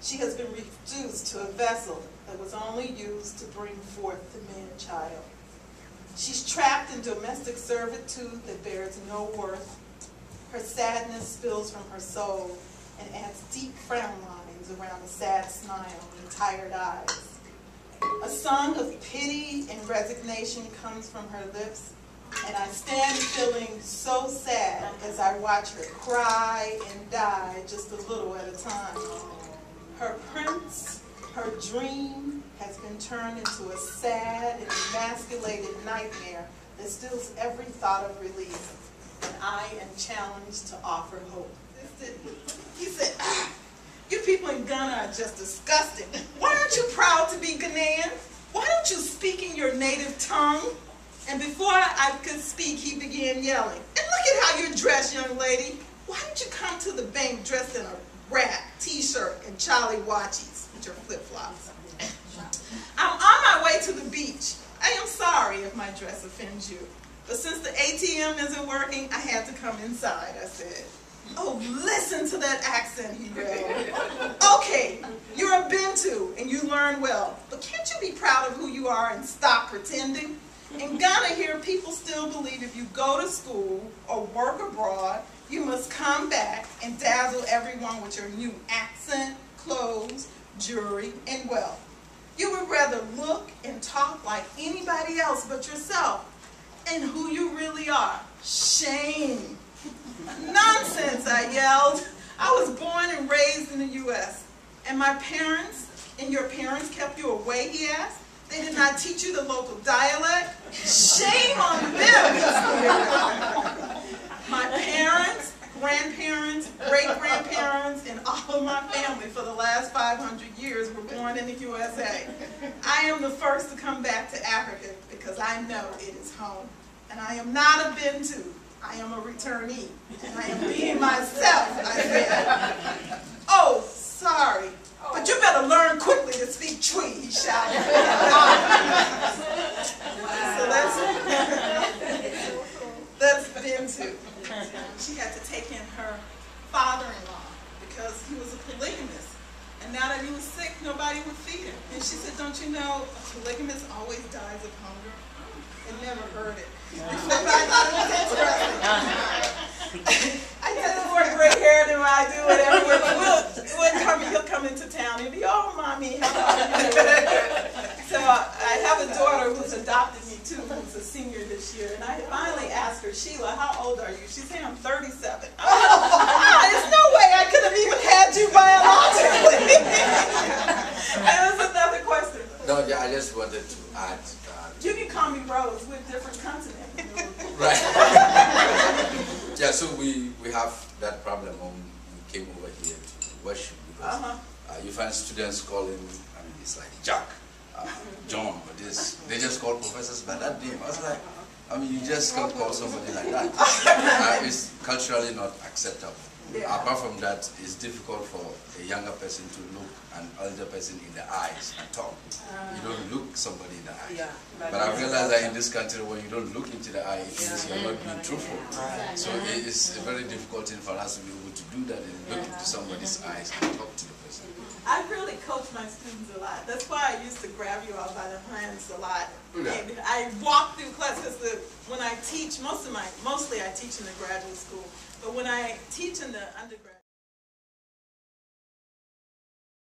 She has been reduced to a vessel that was only used to bring forth the man-child. She's trapped in domestic servitude that bears no worth. Her sadness spills from her soul and adds deep frown lines around a sad smile and tired eyes. A song of pity and resignation comes from her lips, and I stand feeling so sad as I watch her cry and die just a little at a time. Her prince, her dream, has been turned into a sad and emasculated nightmare that steals every thought of relief, and I am challenged to offer hope. He said, you people in Ghana are just disgusting. Why aren't you proud to be Ghanaian? Why don't you speak in your native tongue? And before I could speak, he began yelling, and look at how you're dressed, young lady. Why don't you come to the bank dressed in a rap, t-shirt, and Charlie Watchies with your flip-flops? I'm on my way to the beach. I am sorry if my dress offends you, but since the ATM isn't working, I had to come inside, I said. Oh, listen to that accent, he yelled. Okay, you're a Bantu and you learn well, but can't you be proud of who you are and stop pretending? In Ghana here, people still believe if you go to school or work abroad, you must come back and dazzle everyone with your new accent, clothes, jewelry, and wealth. You would rather look and talk like anybody else but yourself and who you really are. Shame. Nonsense, I yelled. I was born and raised in the U.S. And my parents and your parents kept you away, he asked. They did not teach you the local dialect. Shame on them. My parents, grandparents, great-grandparents, and all of my family for the last 500 years were born in the USA. I am the first to come back to Africa because I know it is home. And I am not a Bantu. I am a returnee, and I am being myself, I said. Oh, sorry, but you better learn quickly to speak Twi, he shouted. So that's Bantu. She had to take in her father-in-law because he was a polygamist. And now that he was sick, nobody would feed him. And she said, don't you know, a polygamist always dies of hunger? I never heard it. But I thought it was interesting. I said the more gray hair than I do it everywhere, but he'll come into town and be, oh, mommy, how are you? So I have a daughter who's adopted me too, who's a senior this year, and I finally asked her, Sheila, how old are you? She said, I'm 37. There's no way I could have even had you biologically. And there's another question. No, yeah, I just wanted to add. You can call me Rose. We're different continents. Right. Yeah, so we have that problem when we came over here to worship because you find students calling, I mean, it's like Jack, John, or this. They just call professors by that name. I was like, I mean, you just can't call somebody like that. It's culturally not acceptable. Yeah. Apart from that, it's difficult for a younger person to look an older person in the eyes and talk. You don't look somebody in the eyes. Yeah, but I realize that in this country, when you don't look into the eye, it means you're not being truthful. So it is a very difficult thing for us to be able to do that and look into somebody's eyes and talk to the person. I really coach my students a lot. That's why I used to grab you all by the hands a lot. Yeah. And I walk through class because when I teach, mostly I teach in the graduate school, but when I teach in the undergrad,